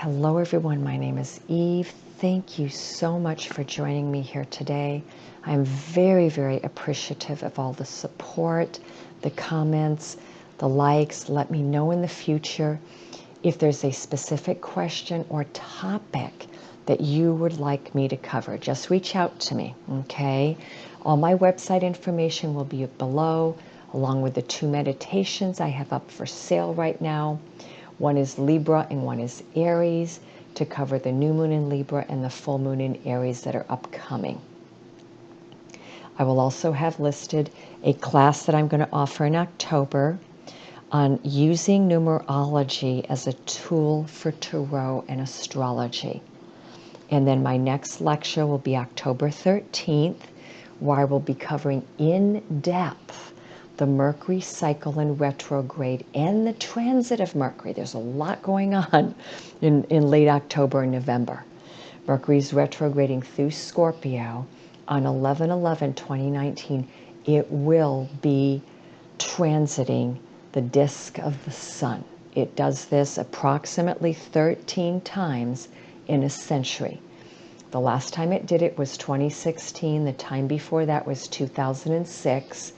Hello everyone, my name is Eve. Thank you so much for joining me here today. I'm very, very appreciative of all the support, the comments, the likes. Let me know in the future if there's a specific question or topic that you would like me to cover. Just reach out to me, okay? All my website information will be below, along with the 2 meditations I have up for sale right now. One is Libra and one is Aries, to cover the new moon in Libra and the full moon in Aries that are upcoming. I will also have listed a class that I'm going to offer in October on using numerology as a tool for tarot and astrology. And then my next lecture will be October 13th, where I will be covering in depth the Mercury cycle in retrograde and the transit of Mercury. There's a lot going on in late October and November. Mercury's retrograding through Scorpio on 11/11/2019. It will be transiting the disk of the sun. It does this approximately 13 times in a century. The last time it did it was 2016. The time before that was 2006.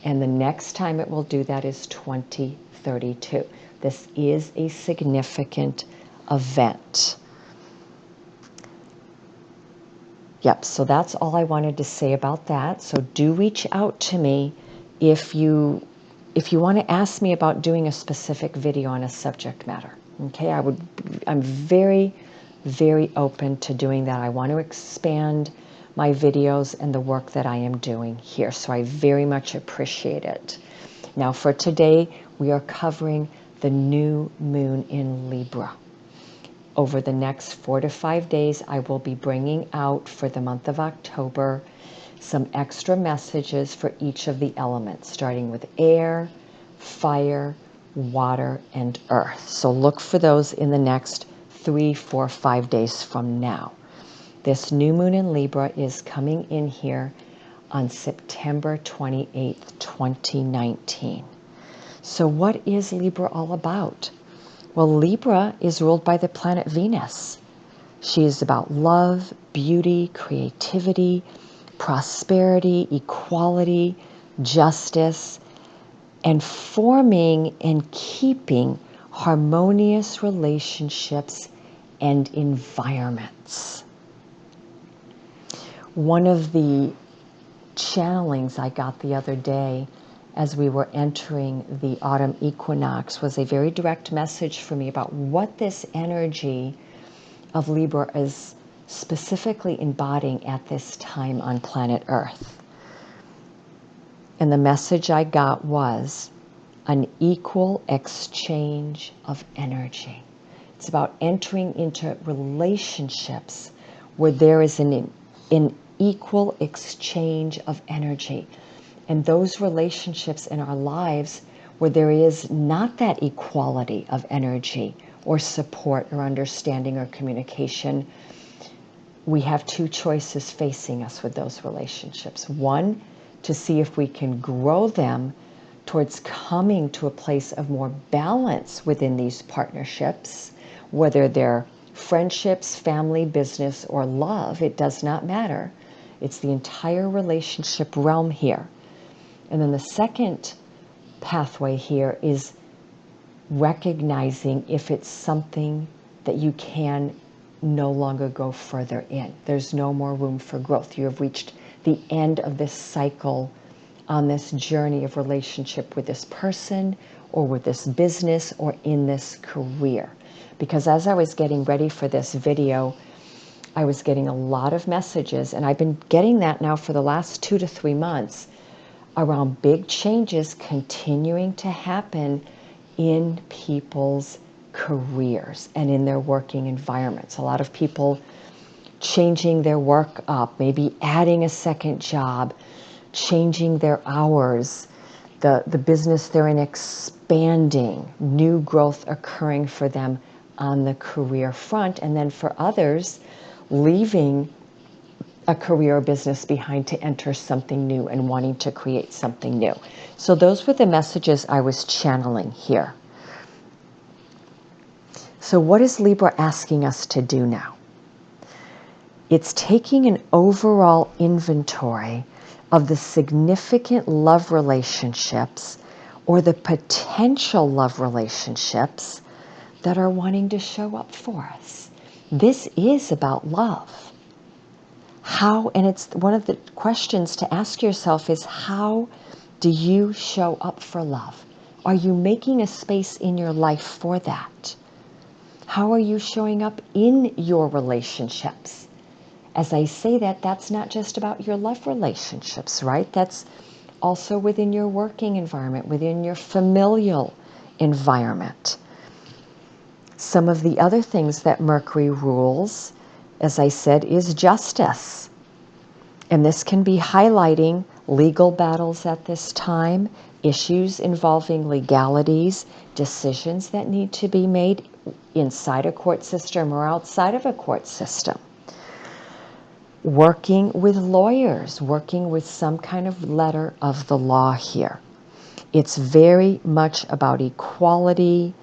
And the next time it will do that is 2032. This is a significant event. Yep, so that's all I wanted to say about that. So do reach out to me if you want to ask me about doing a specific video on a subject matter. Okay, I'm very, very open to doing that. I want to expand my videos and the work that I am doing here. So I very much appreciate it. Now for today, we are covering the new moon in Libra. Over the next 4 to 5 days, I will be bringing out for the month of October some extra messages for each of the elements, starting with air, fire, water, and earth. So look for those in the next 3, 4, 5 days from now. This new moon in Libra is coming in here on September 28th, 2019. So what is Libra all about? Well, Libra is ruled by the planet Venus. She is about love, beauty, creativity, prosperity, equality, justice, and forming and keeping harmonious relationships and environments. One of the channelings I got the other day as we were entering the autumn equinox was a very direct message for me about what this energy of Libra is specifically embodying at this time on planet Earth. And the message I got was an equal exchange of energy. It's about entering into relationships where there is an equal exchange of energy. And those relationships in our lives where there is not that equality of energy or support or understanding or communication, we have 2 choices facing us with those relationships. One, to see if we can grow them towards coming to a place of more balance within these partnerships, whether they're friendships, family, business, or love, it does not matter. It's the entire relationship realm here. And then the second pathway here is recognizing if it's something that you can no longer go further in. There's no more room for growth. You have reached the end of this cycle on this journey of relationship with this person or with this business or in this career. Because as I was getting ready for this video, I was getting a lot of messages, and I've been getting that now for the last 2 to 3 months, around big changes continuing to happen in people's careers and in their working environments. A lot of people changing their work up, maybe adding a second job, changing their hours, the business they're in expanding, new growth occurring for them on the career front, and then for others, leaving a career or business behind to enter something new and wanting to create something new. So those were the messages I was channeling here. So what is Libra asking us to do now? It's taking an overall inventory of the significant love relationships or the potential love relationships that are wanting to show up for us. This is about love. How, and it's one of the questions to ask yourself is, how do you show up for love? Are you making a space in your life for that? How are you showing up in your relationships? As I say that, that's not just about your love relationships, right? That's also within your working environment, within your familial environment. Some of the other things that Mercury rules, as I said, is justice. And this can be highlighting legal battles at this time, issues involving legalities, decisions that need to be made inside a court system or outside of a court system. Working with lawyers, working with some kind of letter of the law here. It's very much about equality,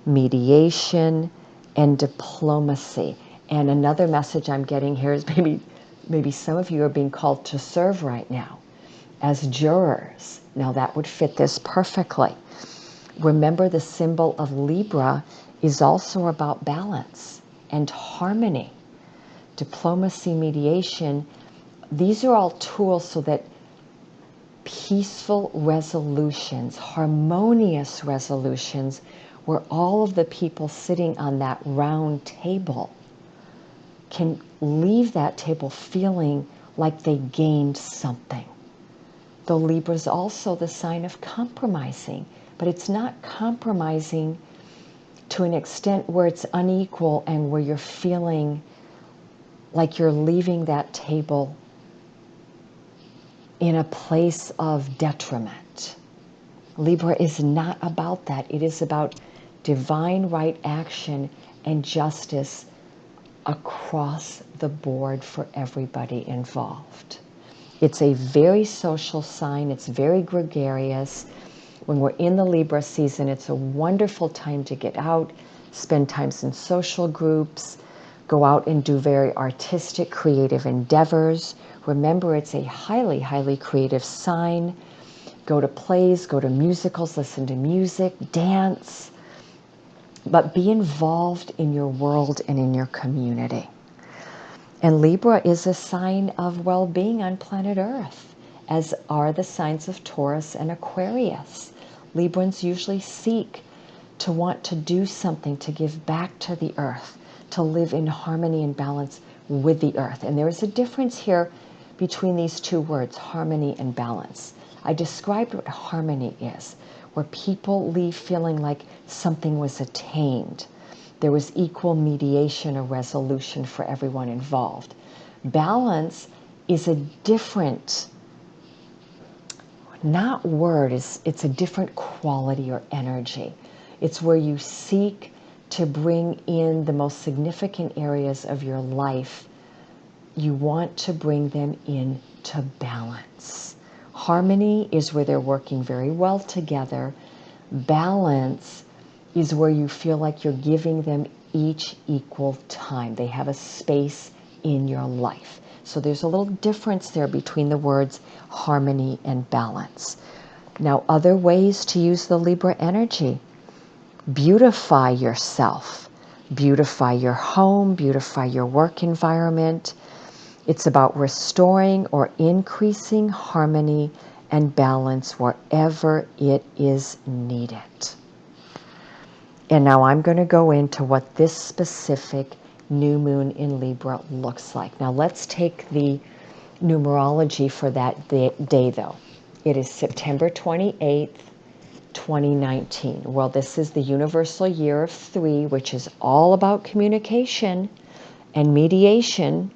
mediation, and diplomacy. And another message I'm getting here is maybe some of you are being called to serve right now as jurors. Now that would fit this perfectly. Remember, the symbol of Libra is also about balance and harmony. Diplomacy, mediation, these are all tools so that peaceful resolutions, harmonious resolutions, where all of the people sitting on that round table can leave that table feeling like they gained something. The Libra is also the sign of compromising, but it's not compromising to an extent where it's unequal and where you're feeling like you're leaving that table in a place of detriment. Libra is not about that. It is about divine right action and justice across the board for everybody involved. It's a very social sign. It's very gregarious. When we're in the Libra season, it's a wonderful time to get out, spend time in social groups, go out and do very artistic, creative endeavors. Remember, it's a highly, highly creative sign. Go to plays, go to musicals, listen to music, dance, but be involved in your world and in your community. And Libra is a sign of well-being on planet Earth, as are the signs of Taurus and Aquarius. Librans usually seek to want to do something, to give back to the Earth, to live in harmony and balance with the Earth. And there is a difference here between these two words, harmony and balance. I described what harmony is, where people leave feeling like something was attained. There was equal mediation or resolution for everyone involved. Balance is a different, not word, it's a different quality or energy. It's where you seek to bring in the most significant areas of your life. You want to bring them into balance. Harmony is where they're working very well together. Balance is where you feel like you're giving them each equal time. They have a space in your life. So there's a little difference there between the words harmony and balance. Now, other ways to use the Libra energy. Beautify yourself. Beautify your home, beautify your work environment. It's about restoring or increasing harmony and balance wherever it is needed. And now I'm going to go into what this specific new moon in Libra looks like. Now let's take the numerology for that day though. It is September 28th, 2019. Well, this is the universal year of 3, which is all about communication and mediation.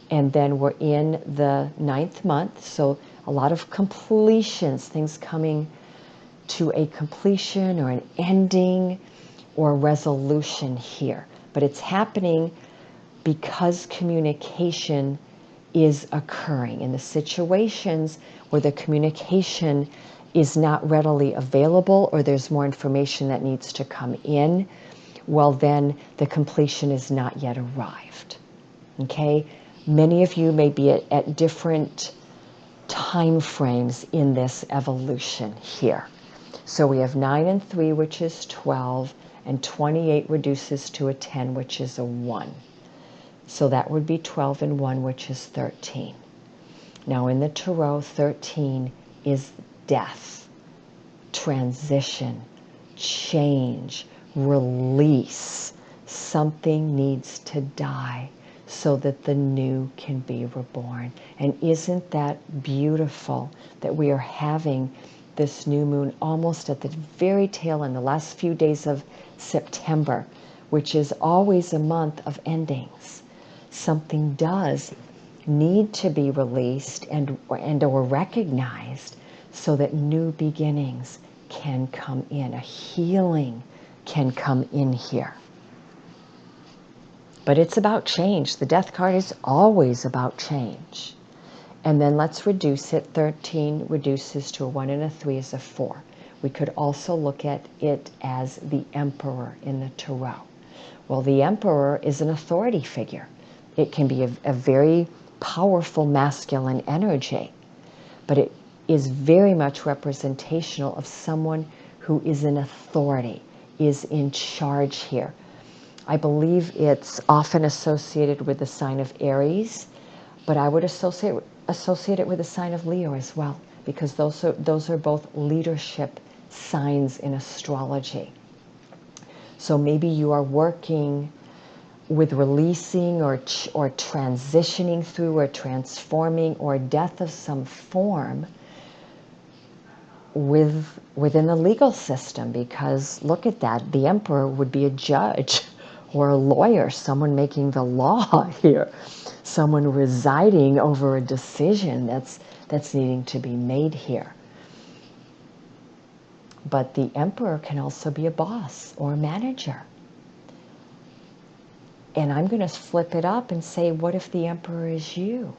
And then we're in the 9th month, so a lot of completions, things coming to a completion or an ending or resolution here. But it's happening because communication is occurring. In the situations where the communication is not readily available or there's more information that needs to come in, well, then the completion is not yet arrived. Okay? Many of you may be at different time frames in this evolution here. So we have 9 and 3, which is 12, and 28 reduces to a 10, which is a 1. So that would be 12 and 1, which is 13. Now in the Tarot, 13 is death, transition, change, release. Something needs to die so that the new can be reborn. And isn't that beautiful that we are having this new moon almost at the very tail end, the last few days of September, which is always a month of endings. Something does need to be released and or recognized so that new beginnings can come in. A healing can come in here. But it's about change. The death card is always about change. And then let's reduce it. 13 reduces to a 1 and a 3 is a 4. We could also look at it as the Emperor in the Tarot. Well, the Emperor is an authority figure. It can be a very powerful masculine energy, but it is very much representational of someone who is in authority, is in charge here. I believe it's often associated with the sign of Aries, but I would associate it with the sign of Leo as well, because those are both leadership signs in astrology. So maybe you are working with releasing or transitioning through or transforming or death of some form within the legal system, because look at that, the Emperor would be a judge or a lawyer, someone making the law here, someone residing over a decision that's needing to be made here. But the Emperor can also be a boss or a manager. And I'm going to flip it up and say, what if the Emperor is you?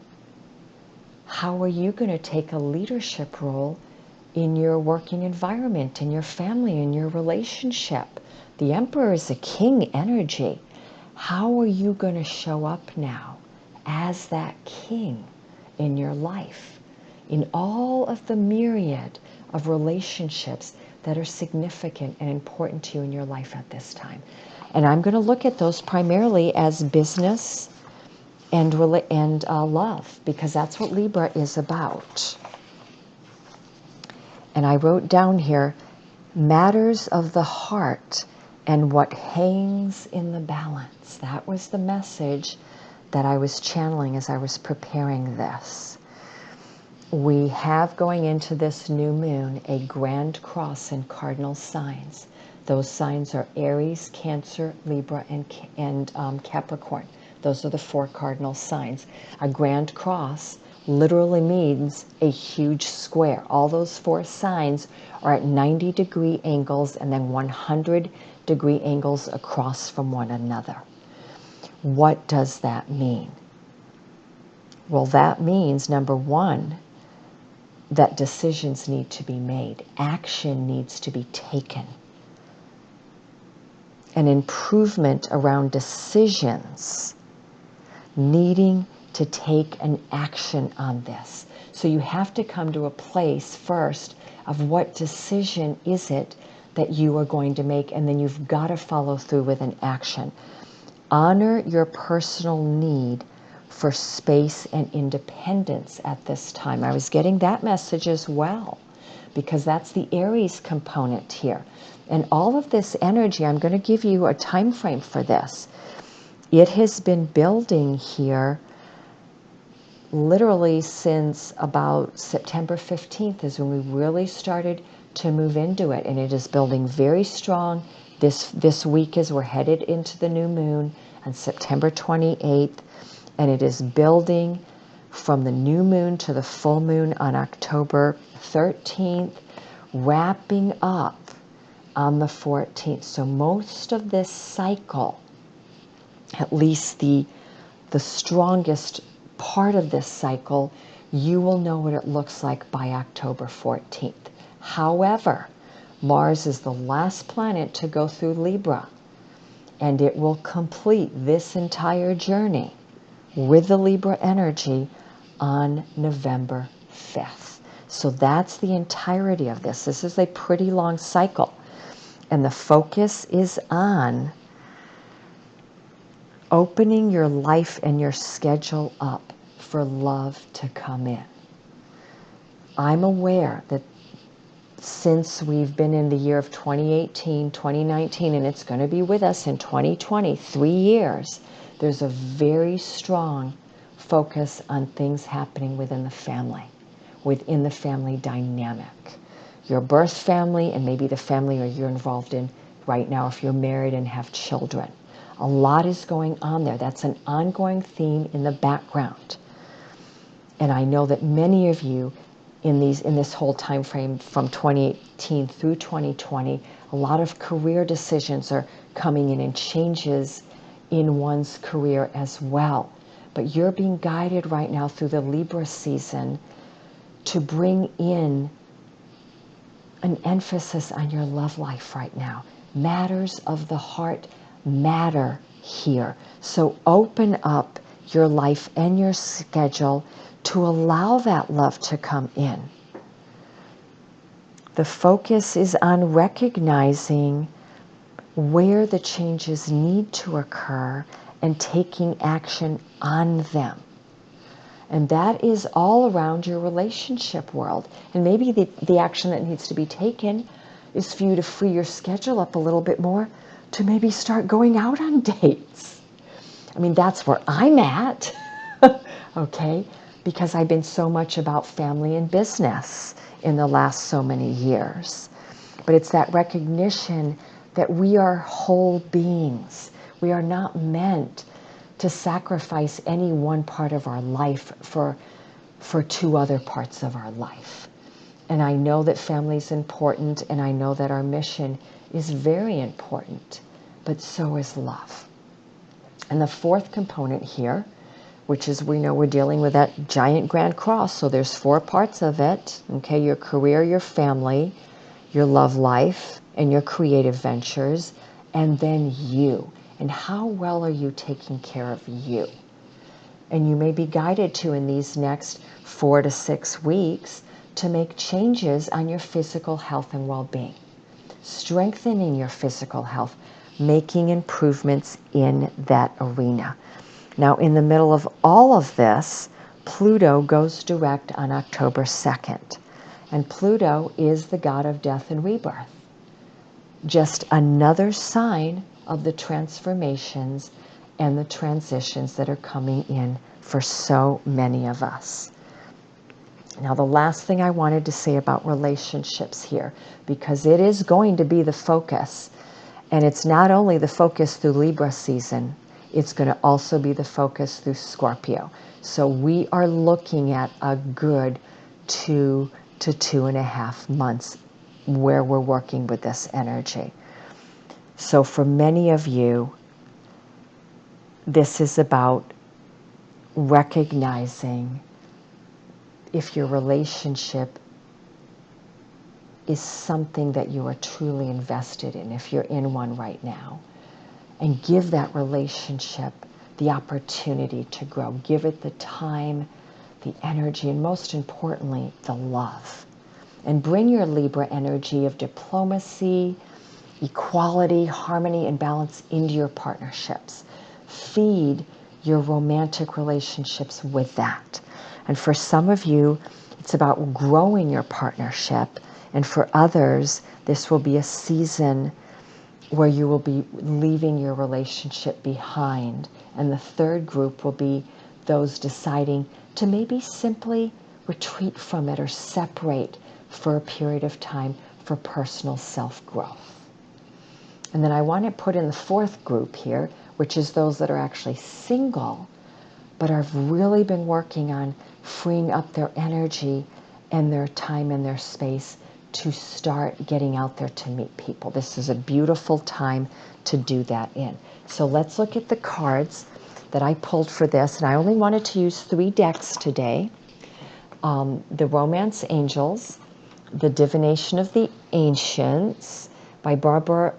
How are you going to take a leadership role in your working environment, in your family, in your relationship? The Emperor is a king energy. How are you going to show up now as that king in your life, in all of the myriad of relationships that are significant and important to you in your life at this time? And I'm going to look at those primarily as business and love, because that's what Libra is about. And I wrote down here, matters of the heart and what hangs in the balance. That was the message that I was channeling as I was preparing this. We have, going into this new moon, a grand cross in cardinal signs. Those signs are Aries, Cancer, Libra, and Capricorn. Those are the 4 cardinal signs. A grand cross literally means a huge square. All those 4 signs are at 90-degree angles and then 100-degree angles across from one another. What does that mean? Well, that means, number 1, that decisions need to be made. Action needs to be taken. An improvement around decisions, needing to take an action on this. So you have to come to a place first of what decision is it that you are going to make, and then you've got to follow through with an action. Honor your personal need for space and independence at this time. I was getting that message as well, because that's the Aries component here. And all of this energy, I'm going to give you a time frame for this. It has been building here literally since about September 15th is when we really started to move into it. And it is building very strong. This week as we're headed into the new moon on September 28th. And it is building from the new moon to the full moon on October 13th, wrapping up on the 14th. So most of this cycle, at least the strongest part of this cycle, you will know what it looks like by October 14th. However, Mars is the last planet to go through Libra. And it will complete this entire journey with the Libra energy on November 5th. So that's the entirety of this. This is a pretty long cycle. And the focus is on opening your life and your schedule up for love to come in. I'm aware that since we've been in the year of 2018, 2019, and it's going to be with us in 2020, 3 years, there's a very strong focus on things happening within the family dynamic. Your birth family and maybe the family you're involved in right now if you're married and have children. A lot is going on there. That's an ongoing theme in the background. And I know that many of you in this whole time frame from 2018 through 2020, a lot of career decisions are coming in and changes in one's career as well. But you're being guided right now through the Libra season to bring in an emphasis on your love life right now. Matters of the heart matter here. So open up your life and your schedule to allow that love to come in. The focus is on recognizing where the changes need to occur and taking action on them. And that is all around your relationship world. And maybe the action that needs to be taken is for you to free your schedule up a little bit more to maybe start going out on dates. I mean, that's where I'm at, okay? Because I've been so much about family and business in the last so many years. But it's that recognition that we are whole beings. We are not meant to sacrifice any one part of our life for 2 other parts of our life. And I know that family is important, and I know that our mission is very important, but so is love. And the 4th component here, which is, we know we're dealing with that giant grand cross, so there's 4 parts of it, okay? Your career, your family, your love life, and your creative ventures, and then you. And how well are you taking care of you? And you may be guided to, in these next 4 to 6 weeks, to make changes on your physical health and well-being. Strengthening your physical health, making improvements in that arena. Now, in the middle of all of this, Pluto goes direct on October 2nd. And Pluto is the god of death and rebirth. Just another sign of the transformations and the transitions that are coming in for so many of us. Now, the last thing I wanted to say about relationships here, because it is going to be the focus, and it's not only the focus through Libra season, it's going to also be the focus through Scorpio. So we are looking at a good 2 to 2.5 months where we're working with this energy. So for many of you, this is about recognizing if your relationship is something that you are truly invested in, if you're in one right now, and give that relationship the opportunity to grow. Give it the time, the energy, and most importantly, the love. And bring your Libra energy of diplomacy, equality, harmony, and balance into your partnerships. Feed your romantic relationships with that. And for some of you, it's about growing your partnership. And for others, this will be a season where you will be leaving your relationship behind. And the 3rd group will be those deciding to maybe simply retreat from it or separate for a period of time for personal self-growth. And then I want to put in the 4th group here, which is those that are actually single, but have really been working on freeing up their energy and their time and their space to start getting out there to meet people. This is a beautiful time to do that in. So let's look at the cards that I pulled for this. And I only wanted to use 3 decks today. The Romance Angels, the Divination of the Ancients by Barbara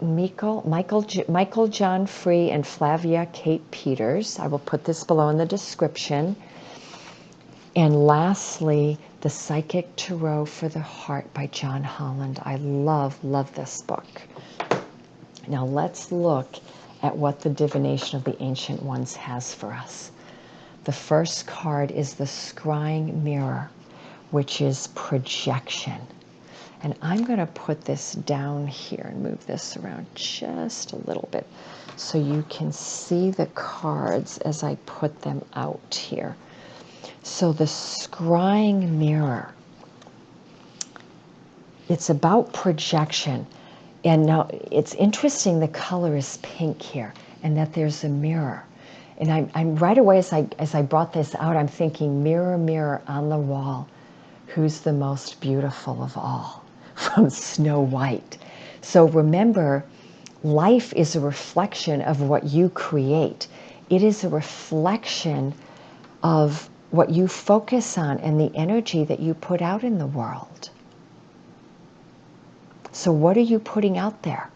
Meiklejohn-Free and Flavia Kate Peters. I will put this below in the description. And lastly, The Psychic Tarot for the Heart by John Holland. I love this book. Now let's look at what the Divination of the Ancient Ones has for us. The first card is the Scrying Mirror, which is projection. And I'm going to put this down here and move this around just a little bit so you can see the cards as I put them out here. So the Scrying Mirror, it's about projection. And now it's interesting the color is pink here and that there's a mirror. And I'm right away as I brought this out, I'm thinking, mirror, mirror on the wall, who's the most beautiful of all? From Snow White. So remember, life is a reflection of what you create. It is a reflection of what you focus on and the energy that you put out in the world. So what are you putting out there?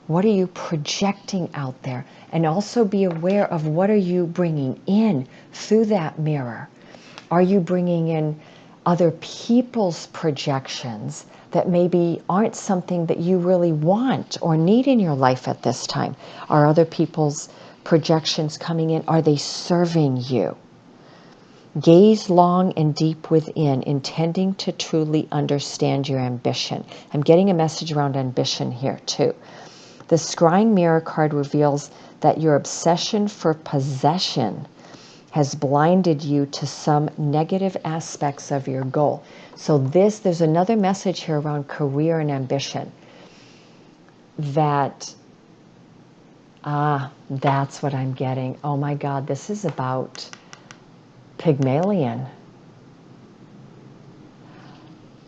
What are you projecting out there? And also be aware of what are you bringing in through that mirror. Are you bringing in other people's projections that maybe aren't something that you really want or need in your life at this time? Are other people's projections coming in? Are they serving you? Gaze long and deep within, intending to truly understand your ambition. I'm getting a message around ambition here too. The Scrying Mirror card reveals that your obsession for possession has blinded you to some negative aspects of your goal. So there's another message here around career and ambition. That's what I'm getting. Oh my God, this is about Pygmalion.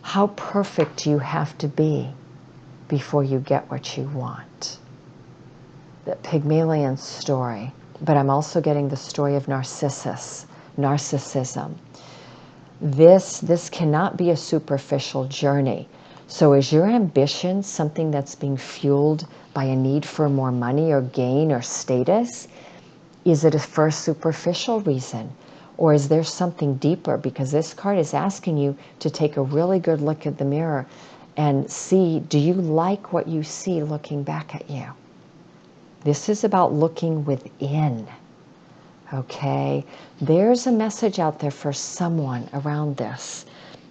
How perfect do you have to be before you get what you want? The Pygmalion story. But I'm also getting the story of narcissism. This cannot be a superficial journey. So is your ambition something that's being fueled by a need for more money or gain or status? Is it for a superficial reason? Or is there something deeper? Because this card is asking you to take a really good look at the mirror and see, do you like what you see looking back at you? This is about looking within, okay? There's a message out there for someone around this.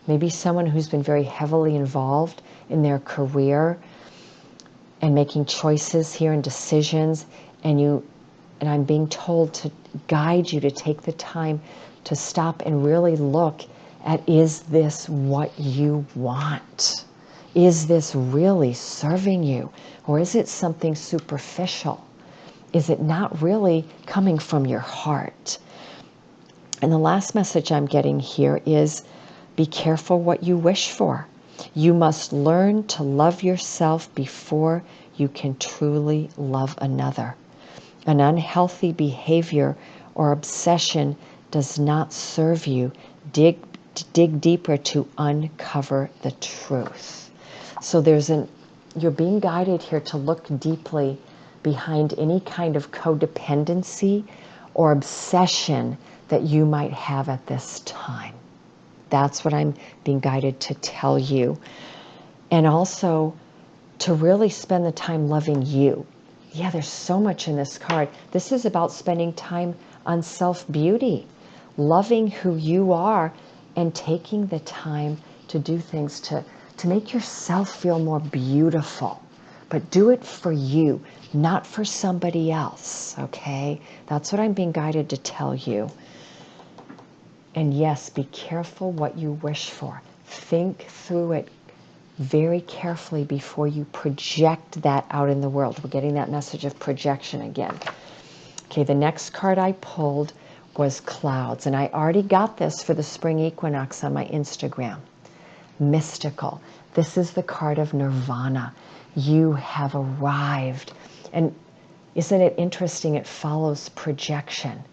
Maybe someone who's been very heavily involved in their career and making choices here and decisions, and I'm being told to guide you to take the time to stop and really look at, is this what you want? Is this really serving you? Or is it something superficial? Is it not really coming from your heart? And the last message I'm getting here is, be careful what you wish for. You must learn to love yourself before you can truly love another. An unhealthy behavior or obsession does not serve you. Dig deeper to uncover the truth. So you're being guided here to look deeply behind any kind of codependency or obsession that you might have at this time. That's what I'm being guided to tell you. And also to really spend the time loving you. Yeah, there's so much in this card. This is about spending time on self-beauty, loving who you are, and taking the time to do things to make yourself feel more beautiful. But do it for you, not for somebody else, okay? That's what I'm being guided to tell you. And yes, be careful what you wish for. Think through it very carefully before you project that out in the world. We're getting that message of projection again. Okay, the next card I pulled was clouds, and I already got this for the spring equinox on my Instagram. Mystical. This is the card of nirvana. You have arrived. And isn't it interesting? It follows projection.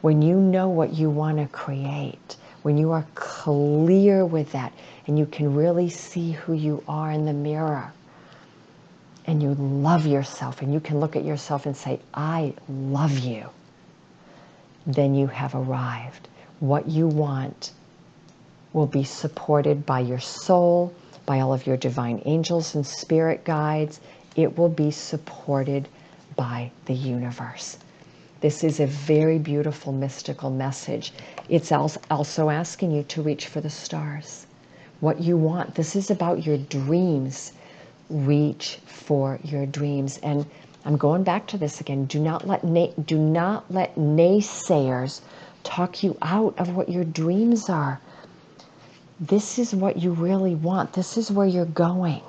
When you know what you want to create, when you are clear with that, and you can really see who you are in the mirror, and you love yourself, and you can look at yourself and say, I love you, then you have arrived. What you want will be supported by your soul, by all of your divine angels and spirit guides. It will be supported by the universe. This is a very beautiful mystical message. It's also asking you to reach for the stars. What you want. This is about your dreams. Reach for your dreams. And I'm going back to this again. Do not let naysayers talk you out of what your dreams are. This is what you really want. This is where you're going.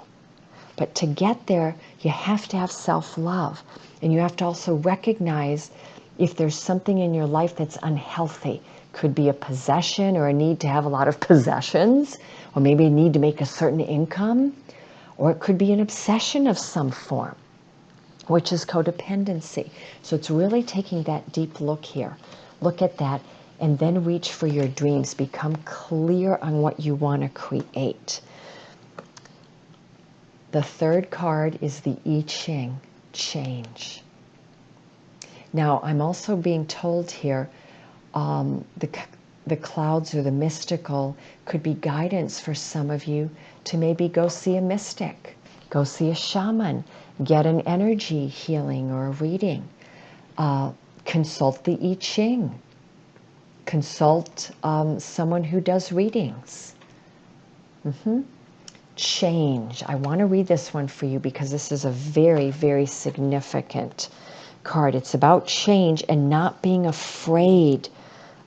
But to get there, you have to have self-love. And you have to also recognize if there's something in your life that's unhealthy. Could be a possession or a need to have a lot of possessions, or maybe a need to make a certain income, or it could be an obsession of some form, which is codependency. So it's really taking that deep look here. Look at that, and then reach for your dreams. Become clear on what you want to create. The third card is the I Ching, change. Now, I'm also being told here, the clouds or the mystical could be guidance for some of you to maybe go see a mystic, go see a shaman, get an energy healing or a reading, consult the I Ching, consult someone who does readings. Change. I want to read this one for you because this is a very, very significant card. It's about change and not being afraid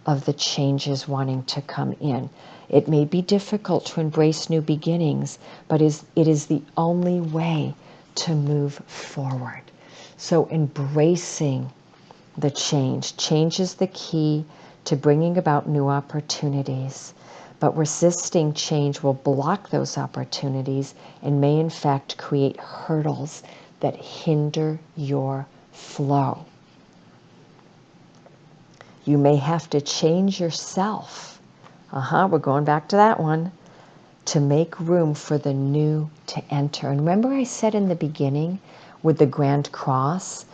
of the changes wanting to come in. It may be difficult to embrace new beginnings, but it is the only way to move forward. So embracing the change. Change is the key to bringing about new opportunities. But resisting change will block those opportunities and may in fact create hurdles that hinder your flow. You may have to change yourself. We're going back to that one. To make room for the new to enter. And remember I said in the beginning with the Grand Cross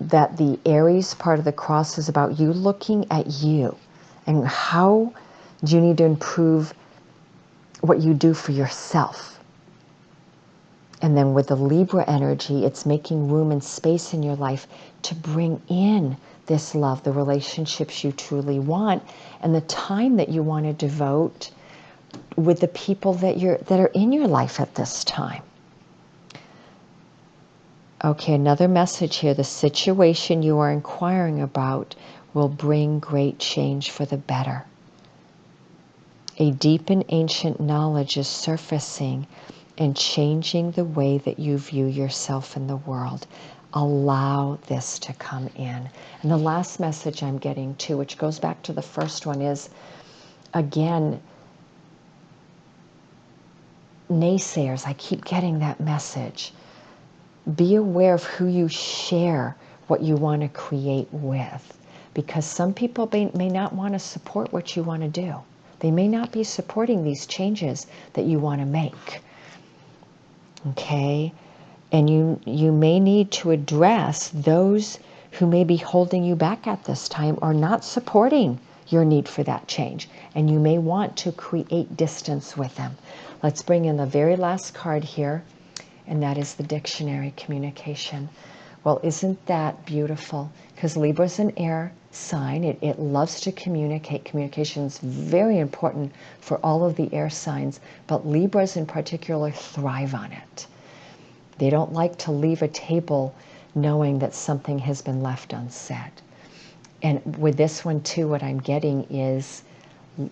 that the Aries part of the cross is about you looking at you and how do you need to improve what you do for yourself. And then with the Libra energy, it's making room and space in your life to bring in this love, the relationships you truly want, and the time that you want to devote with the people that are in your life at this time. Okay, another message here. The situation you are inquiring about will bring great change for the better. A deep and ancient knowledge is surfacing and changing the way that you view yourself in the world. Allow this to come in. And the last message I'm getting to, which goes back to the first one, is, again, naysayers. I keep getting that message. Be aware of who you share what you want to create with. Because some people may not want to support what you want to do. They may not be supporting these changes that you want to make. Okay? And you may need to address those who may be holding you back at this time or not supporting your need for that change. And you may want to create distance with them. Let's bring in the very last card here, and that is the dictionary, communication. Well, isn't that beautiful? Because Libra's an air sign. It loves to communicate. Communication is very important for all of the air signs, but Libras in particular thrive on it. They don't like to leave a table knowing that something has been left unsaid. And with this one too, what I'm getting is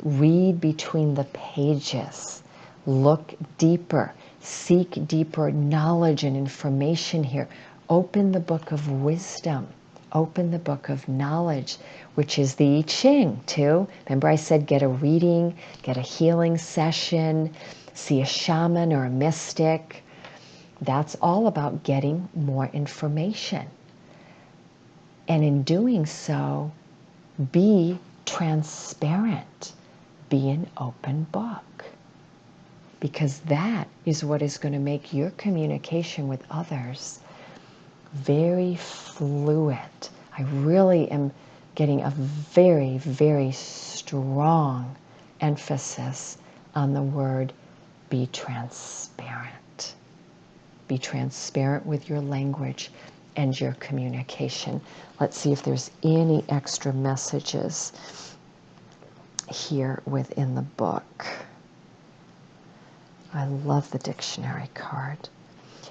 read between the pages. Look deeper. Seek deeper knowledge and information here. Open the book of wisdom. Open the book of knowledge, which is the I Ching too. Remember I said get a reading, get a healing session, see a shaman or a mystic. That's all about getting more information. And in doing so, be transparent. Be an open book. because that is what is going to make your communication with others very fluid. I really am getting a very, very strong emphasis on the word be transparent. Be transparent with your language and your communication. Let's see if there's any extra messages here within the book. I love the dictionary card.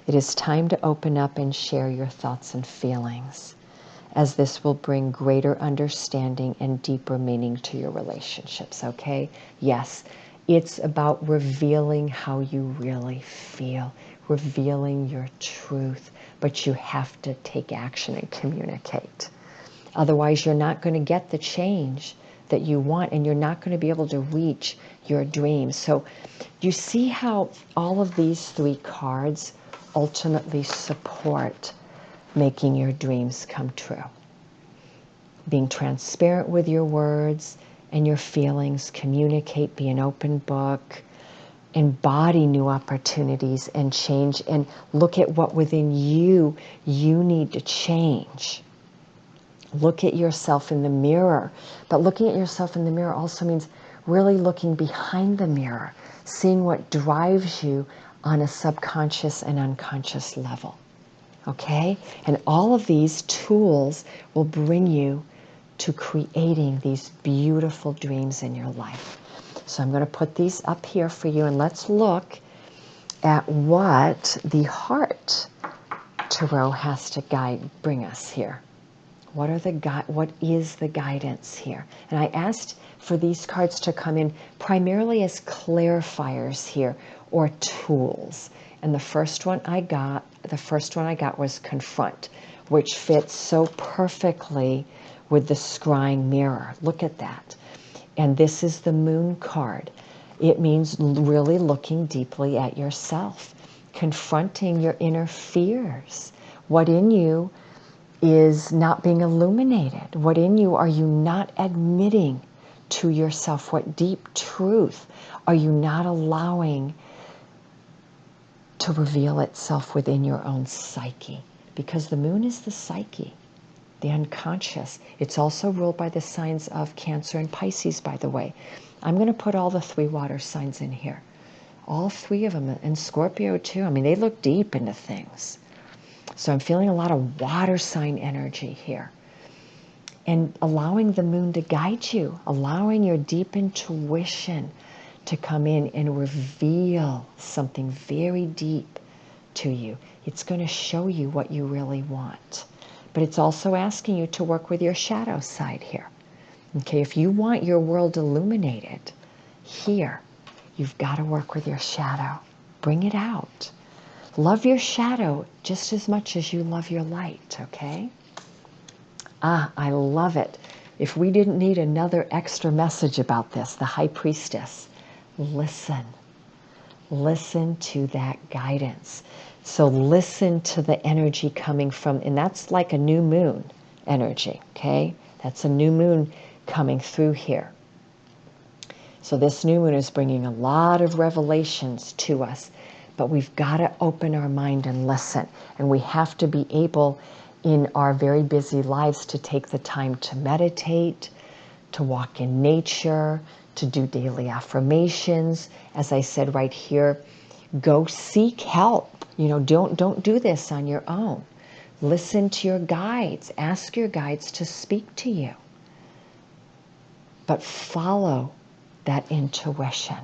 It is time to open up and share your thoughts and feelings, as this will bring greater understanding and deeper meaning to your relationships, okay? Yes, it's about revealing how you really feel, revealing your truth, but you have to take action and communicate. Otherwise, you're not going to get the change that you want, and you're not going to be able to reach your dreams. So you see how all of these three cards ultimately support making your dreams come true. Being transparent with your words and your feelings, communicate, be an open book, embody new opportunities and change, and look at what within you need to change. Look at yourself in the mirror. But looking at yourself in the mirror also means really looking behind the mirror, seeing what drives you on a subconscious and unconscious level. Okay? And all of these tools will bring you to creating these beautiful dreams in your life. So I'm going to put these up here for you, and let's look at what the heart tarot has to bring us here. What is the guidance here? And I asked for these cards to come in primarily as clarifiers here, or tools. And the first one I got was confront, which fits so perfectly with the Scrying Mirror. Look at that. And this is the Moon card. It means really looking deeply at yourself, confronting your inner fears. What in you is not being illuminated? What in you are you not admitting to yourself? What deep truth are you not allowing to reveal itself within your own psyche? Because the moon is the psyche, the unconscious. It's also ruled by the signs of Cancer and Pisces, by the way. I'm going to put all the three water signs in here. All three of them, and Scorpio too. I mean, they look deep into things. So I'm feeling a lot of water sign energy here. And allowing the moon to guide you, allowing your deep intuition to come in and reveal something very deep to you. It's going to show you what you really want. But it's also asking you to work with your shadow side here. Okay, if you want your world illuminated here, you've got to work with your shadow. Bring it out. Love your shadow just as much as you love your light, okay? I love it. If we didn't need another extra message about this, the High Priestess, listen. Listen to that guidance. So listen to the energy coming from, and that's like a new moon energy, okay? That's a new moon coming through here. So this new moon is bringing a lot of revelations to us. But we've got to open our mind and listen. And we have to be able in our very busy lives to take the time to meditate, to walk in nature, to do daily affirmations. As I said right here, go seek help. You know, don't do this on your own. Listen to your guides. Ask your guides to speak to you. But follow that intuition.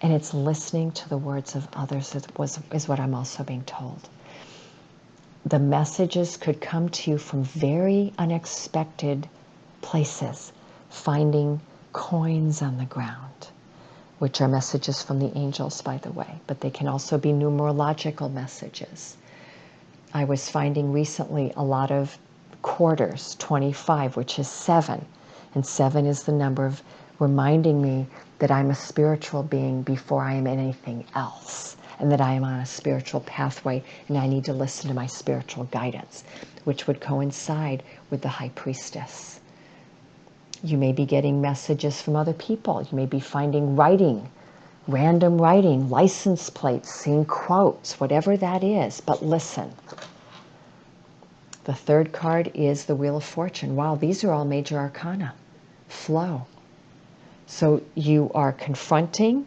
And it's listening to the words of others is what I'm also being told. The messages could come to you from very unexpected places, finding coins on the ground, which are messages from the angels, by the way, but they can also be numerological messages. I was finding recently a lot of quarters, 25, which is 7, and 7 is the number of reminding me that I'm a spiritual being before I am anything else, and that I am on a spiritual pathway, and I need to listen to my spiritual guidance, which would coincide with the High Priestess. You may be getting messages from other people. You may be finding writing random writing, license plates, seeing quotes, whatever that is. But listen, the third card is the Wheel of Fortune. Wow, these are all major arcana. Flow. So you are confronting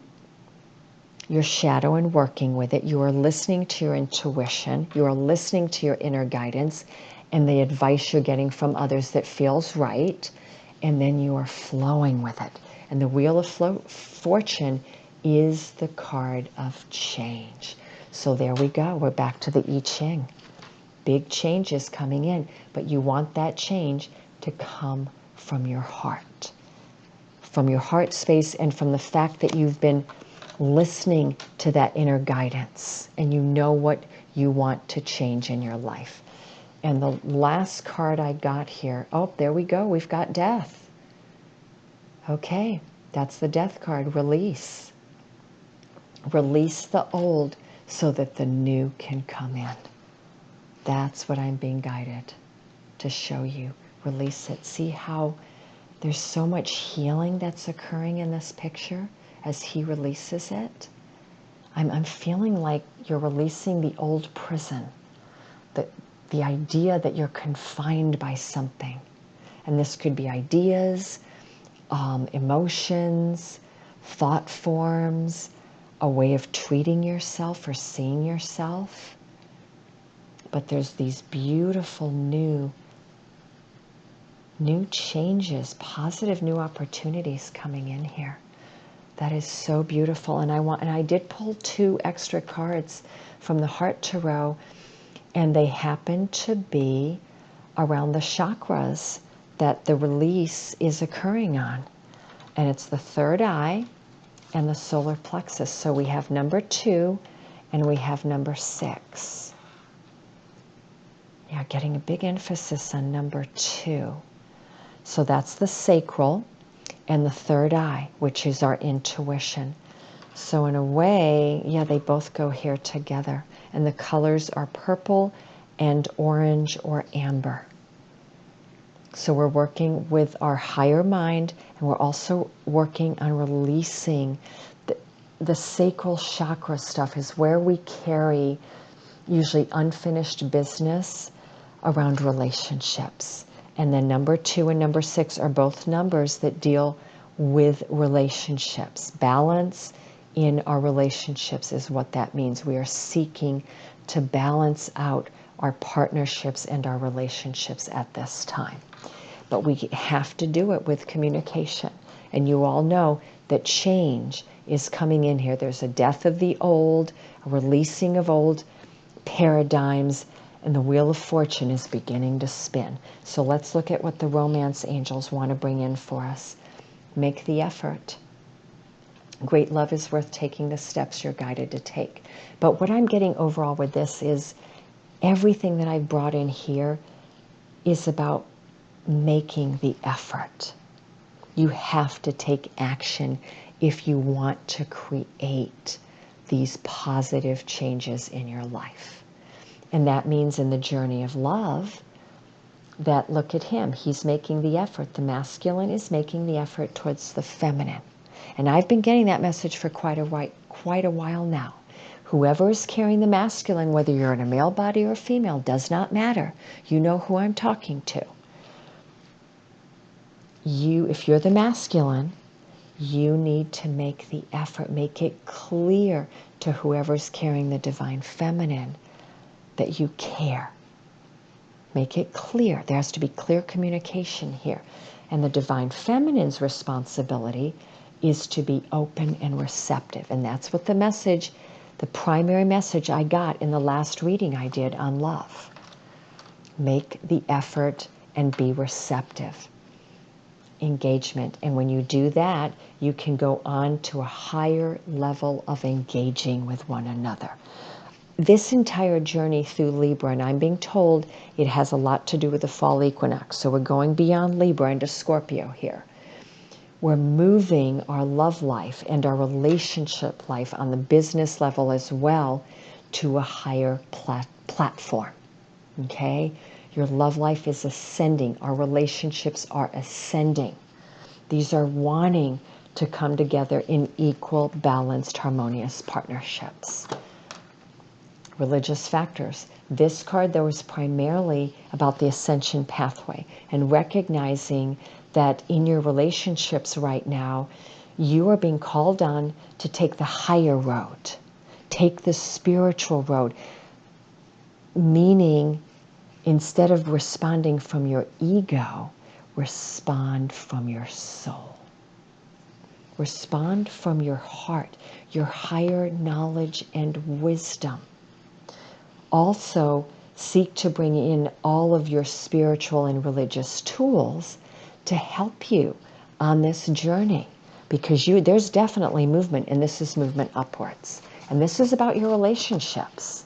your shadow and working with it. You are listening to your intuition. You are listening to your inner guidance and the advice you're getting from others that feels right. And then you are flowing with it. And the Wheel of Fortune is the card of change. So there we go. We're back to the I Ching. Big changes coming in. But you want that change to come from your heart. From your heart space and from the fact that you've been listening to that inner guidance and you know what you want to change in your life. And the last card I got here, oh, there we go. We've got death. Okay, that's the death card. Release. Release the old so that the new can come in. That's what I'm being guided to show you. Release it. See how there's so much healing that's occurring in this picture as he releases it. I'm feeling like you're releasing the old prison, the idea that you're confined by something. And this could be ideas, emotions, thought forms, a way of treating yourself or seeing yourself. But there's these beautiful new changes, positive new opportunities coming in here. That is so beautiful. And I did pull 2 extra cards from the Heart Tarot, and they happen to be around the chakras that the release is occurring on. And it's the third eye and the solar plexus. So we have number 2 and we have number 6. Yeah, getting a big emphasis on number 2. So that's the sacral and the third eye, which is our intuition. So in a way, yeah, they both go here together. And the colors are purple and orange or amber. So we're working with our higher mind, and we're also working on releasing the sacral chakra stuff is where we carry usually unfinished business around relationships. And then number 2 and number 6 are both numbers that deal with relationships. Balance in our relationships is what that means. We are seeking to balance out our partnerships and our relationships at this time. But we have to do it with communication. And you all know that change is coming in here. There's a death of the old, a releasing of old paradigms, and the Wheel of Fortune is beginning to spin. So let's look at what the romance angels want to bring in for us. Make the effort. Great love is worth taking the steps you're guided to take. But what I'm getting overall with this is everything that I've brought in here is about making the effort. You have to take action if you want to create these positive changes in your life. And that means in the journey of love, that look at him, he's making the effort. The masculine is making the effort towards the feminine. And I've been getting that message for quite a while now. Whoever is carrying the masculine, whether you're in a male body or a female, does not matter. You know who I'm talking to. If you're the masculine, you need to make the effort, make it clear to whoever's carrying the divine feminine that you care. Make it clear. There has to be clear communication here. And the divine feminine's responsibility is to be open and receptive. And that's what the primary message I got in the last reading I did on love. Make the effort and be receptive. Engagement. And when you do that, you can go on to a higher level of engaging with one another. This entire journey through Libra, and I'm being told it has a lot to do with the fall equinox. So we're going beyond Libra into Scorpio here. We're moving our love life and our relationship life on the business level as well to a higher platform. Okay? Your love life is ascending. Our relationships are ascending. These are wanting to come together in equal, balanced, harmonious partnerships. Religious factors. This card, though, is primarily about the ascension pathway and recognizing that in your relationships right now, you are being called on to take the higher road, take the spiritual road, meaning instead of responding from your ego, respond from your soul. Respond from your heart, your higher knowledge and wisdom. Also, seek to bring in all of your spiritual and religious tools to help you on this journey, because there's definitely movement, and this is movement upwards. And this is about your relationships.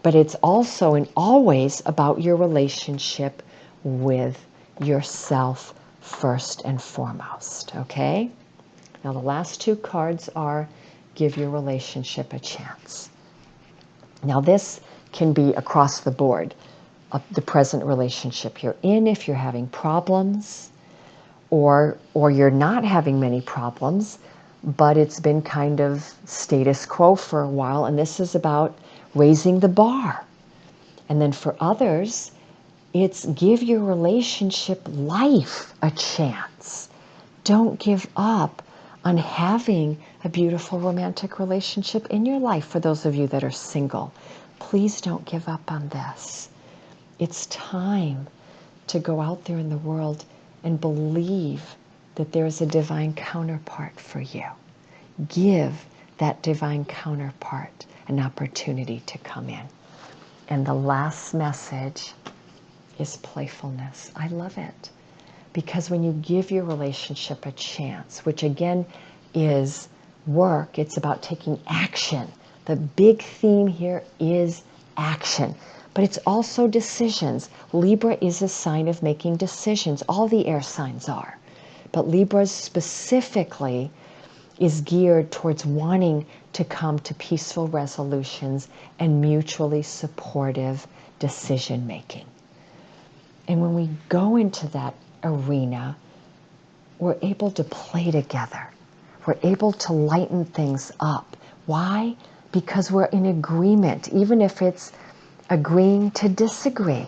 But it's also and always about your relationship with yourself first and foremost, okay? Now the last two cards are give your relationship a chance. Now this can be across the board, the present relationship you're in, if you're having problems, or you're not having many problems, but it's been kind of status quo for a while, and this is about raising the bar. And then for others, it's give your relationship life a chance. Don't give up on having a beautiful romantic relationship in your life. For those of you that are single, please don't give up on this. It's time to go out there in the world and believe that there's a divine counterpart for you. Give that divine counterpart an opportunity to come in. And the last message is playfulness. I love it. Because when you give your relationship a chance, which again is work, it's about taking action. The big theme here is action. But it's also decisions. Libra is a sign of making decisions. All the air signs are. But Libra specifically is geared towards wanting to come to peaceful resolutions and mutually supportive decision making. And when we go into that arena, we're able to play together. We're able to lighten things up. Why? Because we're in agreement, even if it's agreeing to disagree,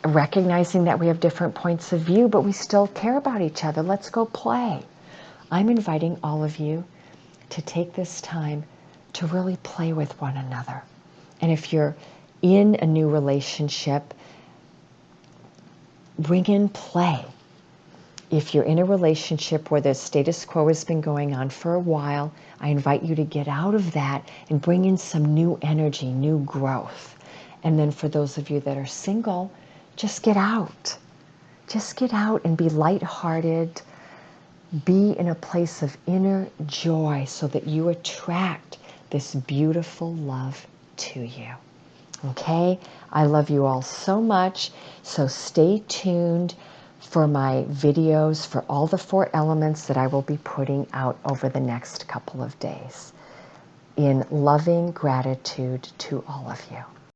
recognizing that we have different points of view, but we still care about each other. Let's go play. I'm inviting all of you to take this time to really play with one another. And if you're in a new relationship, bring in play. If you're in a relationship where the status quo has been going on for a while, I invite you to get out of that and bring in some new energy, new growth. And then for those of you that are single, just get out. Just get out and be lighthearted. Be in a place of inner joy so that you attract this beautiful love to you. Okay? I love you all so much. So stay tuned for my videos for all the 4 elements that I will be putting out over the next couple of days. In loving gratitude to all of you.